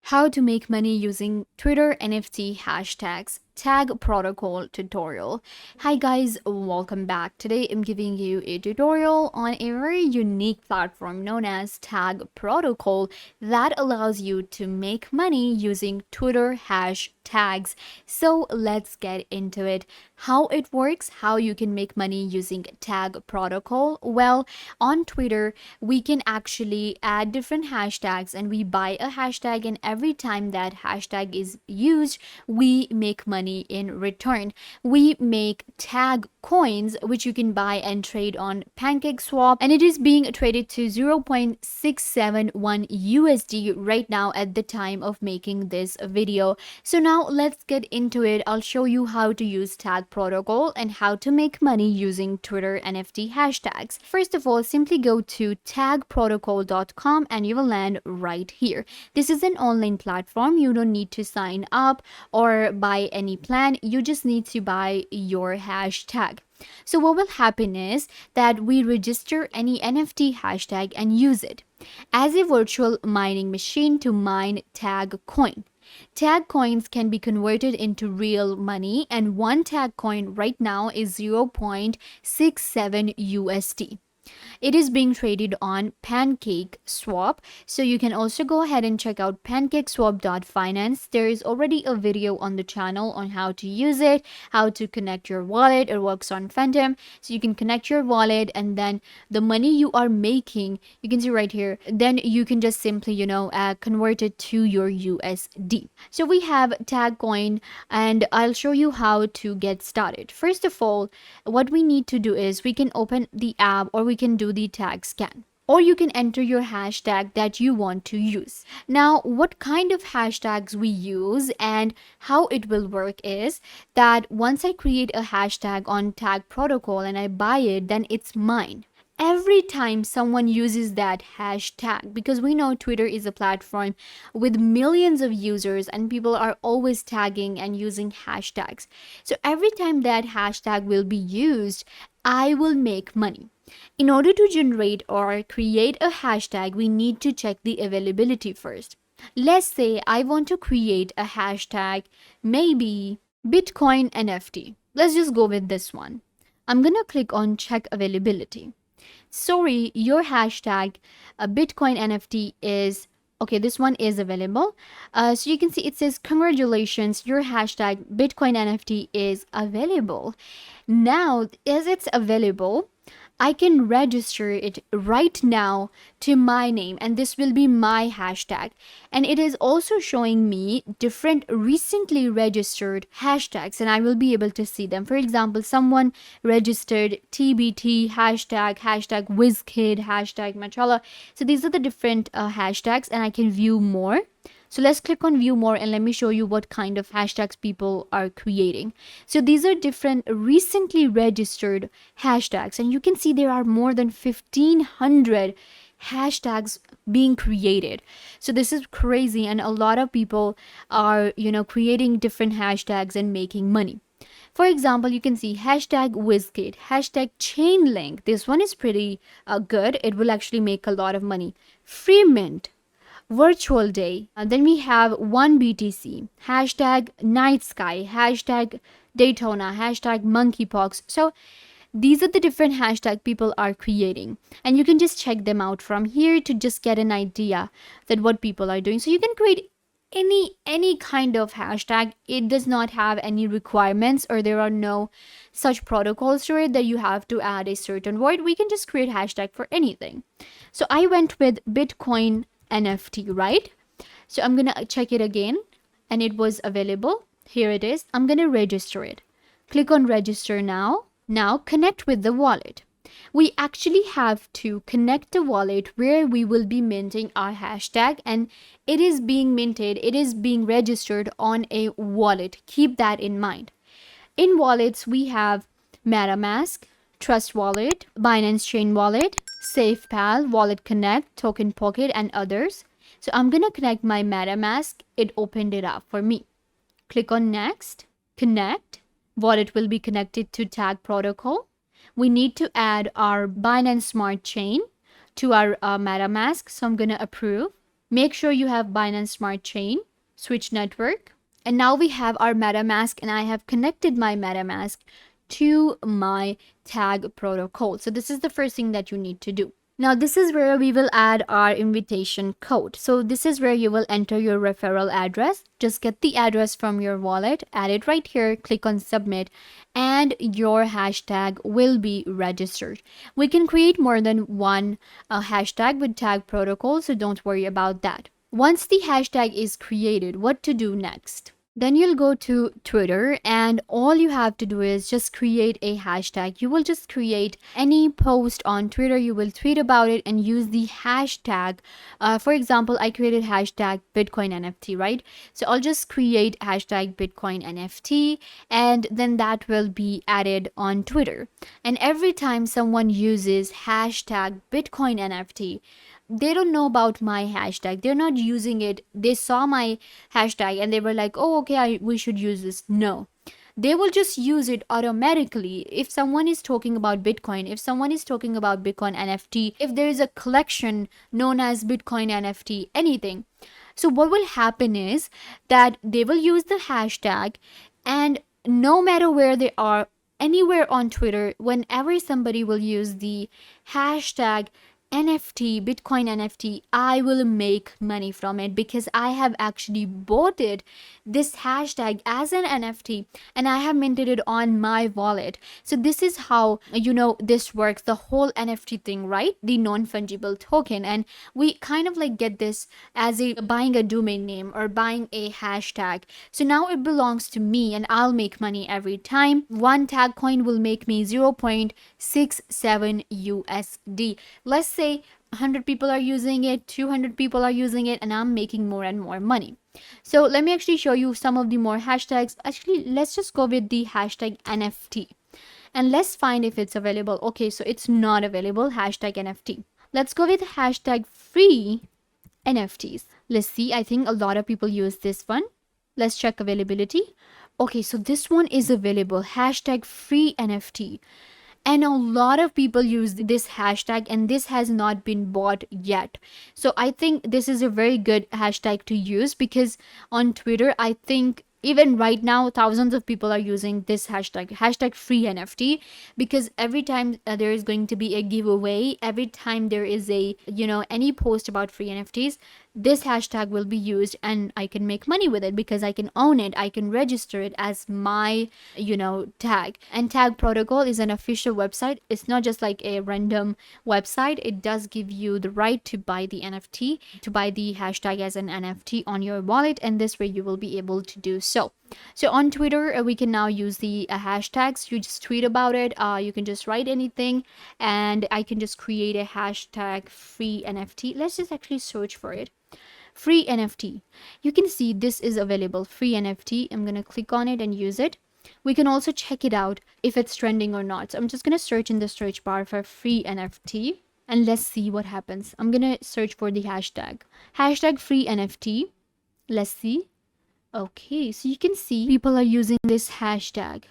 How to make money using Twitter NFT hashtags tag protocol tutorial. Hi guys, welcome back. Today I'm giving you a tutorial on a very unique platform known as tag protocol that allows you to make money using Twitter hashtags. So let's get into it. How it works, how you can make money using tag protocol. Well, on Twitter we can actually add different hashtags and we buy a hashtag, and every time that hashtag is used we make money in return. We make tag coins which you can buy and trade on PancakeSwap, and it is being traded to 0.671 USD right now at the time of making this video. So now let's get into it. I'll show you how to use tag protocol and how to make money using Twitter NFT hashtags. First of all, simply go to tagprotocol.com and you will land right here. This is an online platform. You don't need to sign up or buy any plan. You just need to buy your hashtag. So what will happen is that we register any NFT hashtag and use it as a virtual mining machine to mine tag coin. Tag coins can be converted into real money, and one tag coin right now is 0.67 USD. It is being traded on PancakeSwap, so you can also go ahead and check out pancakeswap.finance. There is already a video on the channel on how to use it, how to connect your wallet. It works on Phantom, so you can connect your wallet and then the money you are making, you can see right here, then you can just simply convert it to your USD. So we have tag coin and I'll show you how to get started. First of all, what we need to do is we can open the app, or we can do the tag scan, or you can enter your hashtag that you want to use. Now, what kind of hashtags we use and how it will work is that once I create a hashtag on tag protocol and I buy it, then it's mine every time someone uses that hashtag, because we know Twitter is a platform with millions of users and people are always tagging and using hashtags. So every time that hashtag will be used, I will make money. In order to generate or create a hashtag, we need to check the availability first. Let's say I want to create a hashtag, maybe Bitcoin NFT. Let's just go with this one. I'm gonna click on check availability. Sorry, your hashtag Bitcoin NFT is okay. This one is available. So you can see it says congratulations, your hashtag Bitcoin NFT is available. Now, as it's available, I can register it right now to my name, and this will be my hashtag. And it is also showing me different recently registered hashtags, and I will be able to see them. For example, someone registered TBT hashtag, hashtag WizKid, hashtag Machala. So these are the different hashtags, and I can view more. So let's click on view more and let me show you what kind of hashtags people are creating. So these are different recently registered hashtags, and you can see there are more than 1,500 hashtags being created. So this is crazy, and a lot of people are creating different hashtags and making money. For example, you can see hashtag WizKid, hashtag Chainlink. This one is pretty good. It will actually make a lot of money. Free Mint, virtual day, and then we have 1BTC, hashtag night sky, hashtag Daytona, hashtag monkeypox. So these are the different hashtag people are creating, and you can just check them out from here to just get an idea that what people are doing. So you can create any kind of hashtag. It does not have any requirements, or there are no such protocols to it that you have to add a certain word. We can just create hashtag for anything. So I went with Bitcoin NFT, right? So I'm gonna check it again, and it was available. Here it is. I'm gonna register it. Click on register now. Now connect with the wallet. We actually have to connect the wallet where we will be minting our hashtag, and it is being minted, it is being registered on a wallet. Keep that in mind. In wallets we have MetaMask, Trust Wallet, Binance Chain Wallet, SafePal, Wallet Connect, Token Pocket, and others. So I'm gonna connect my MetaMask. It opened it up for me. Click on next, connect. Wallet will be connected to tag protocol. We need to add our Binance Smart Chain to our MetaMask. So I'm gonna approve. Make sure you have Binance Smart Chain, Switch Network. And now we have our MetaMask, and I have connected my MetaMask to my tag protocol. So this is the first thing that you need to do. Now this is where we will add our invitation code. So this is where you will enter your referral address. Just get the address from your wallet, add it right here, click on submit, and your hashtag will be registered. We can create more than one hashtag with tag protocol, so don't worry about that. Once the hashtag is created, what to do next? Then you'll go to Twitter, and all you have to do is just create a hashtag. You will just create any post on Twitter, you will tweet about it and use the hashtag. For example, I created hashtag Bitcoin NFT, right? So I'll just create hashtag Bitcoin NFT, and then that will be added on Twitter. And every time someone uses hashtag Bitcoin NFT, they don't know about my hashtag, they're not using it, they saw my hashtag and they were like, oh okay, we should use this. No, they will just use it automatically. If someone is talking about Bitcoin, if someone is talking about Bitcoin NFT, if there is a collection known as Bitcoin NFT anything, so what will happen is that they will use the hashtag, and no matter where they are, anywhere on Twitter, whenever somebody will use the hashtag NFT, Bitcoin NFT, I will make money from it because I have actually bought it, this hashtag, as an NFT, and I have minted it on my wallet. So this is how, this works, the whole NFT thing, right? The non-fungible token. And we kind of like get this as a buying a domain name or buying a hashtag. So now it belongs to me and I'll make money every time. One tag coin will make me 0.67 USD. Let's say 100 people are using it, 200 people are using it, and I'm making more and more money. So let me actually show you some of the more hashtags. Actually, let's just go with the hashtag NFT and let's find if it's available. Okay, so it's not available, hashtag NFT. Let's go with hashtag free NFTs. Let's see, I think a lot of people use this one. Let's check availability. Okay, so this one is available, hashtag free NFT. And a lot of people use this hashtag, and this has not been bought yet. So I think this is a very good hashtag to use, because on Twitter, I think even right now thousands of people are using this hashtag free NFT, because every time there is going to be a giveaway, every time there is a any post about free NFTs, this hashtag will be used and I can make money with it because I can own it, I can register it as my tag. And tag protocol is an official website. It's not just like a random website. It does give you the right to buy the NFT, to buy the hashtag as an NFT on your wallet, and this way you will be able to do so. So on Twitter, we can now use the hashtags. You just tweet about it, you can just write anything, and I can just create a hashtag free NFT. Let's just actually search for it. Free NFT. You can see this is available, free NFT. I'm gonna click on it and use it. We can also check it out if it's trending or not. So I'm just gonna search in the search bar for free NFT, and let's see what happens. I'm gonna search for the hashtag free NFT. Let's see. Okay, so you can see people are using this hashtag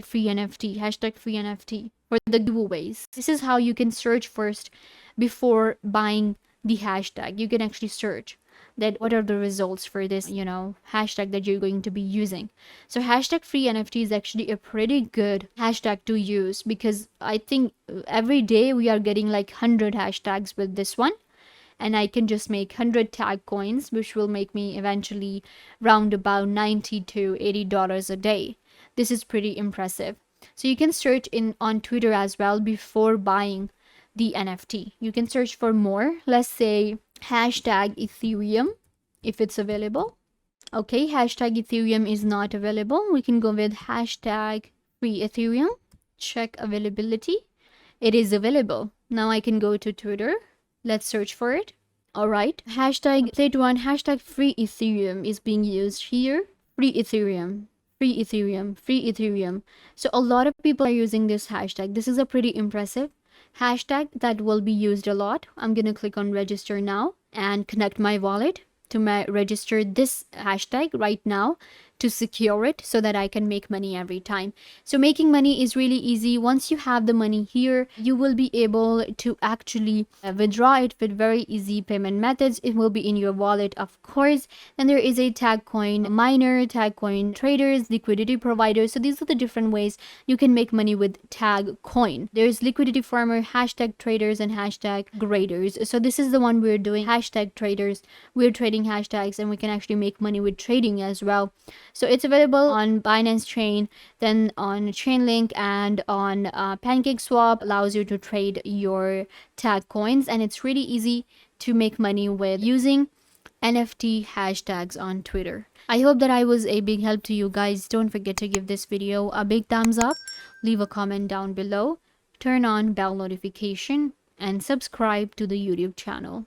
free NFT for the giveaways. This is how you can search first before buying the hashtag. You can actually search that what are the results for this hashtag that you're going to be using. So hashtag free NFT is actually a pretty good hashtag to use, because I think every day we are getting like 100 hashtags with this one, and I can just make 100 tag coins, which will make me eventually round about $90 to $80 a day. This is pretty impressive. So you can search on Twitter as well before buying the NFT. You can search for more. Let's say hashtag Ethereum, if it's available. Okay, hashtag Ethereum is not available. We can go with hashtag free Ethereum. Check availability. It is available. Now I can go to Twitter. Let's search for it. All right, hashtag plate one, hashtag free Ethereum is being used here. Free Ethereum, free Ethereum, free Ethereum. So a lot of people are using this hashtag. This is a pretty impressive hashtag that will be used a lot. I'm gonna click on register now and connect my wallet to register this hashtag right now to secure it so that I can make money every time. So making money is really easy. Once you have the money here, you will be able to actually withdraw it with very easy payment methods. It will be in your wallet, of course. Then there is a tag coin miner, tag coin traders, liquidity providers. So these are the different ways you can make money with tag coin. There's liquidity farmer, hashtag traders, and hashtag graders. So this is the one we're doing, hashtag traders. We're trading hashtags and we can actually make money with trading as well. So it's available on Binance Chain, then on Chainlink, and on PancakeSwap. Allows you to trade your tag coins, and it's really easy to make money with using NFT hashtags on Twitter. I hope that I was a big help to you guys. Don't forget to give this video a big thumbs up, leave a comment down below, turn on bell notification, and subscribe to the YouTube channel.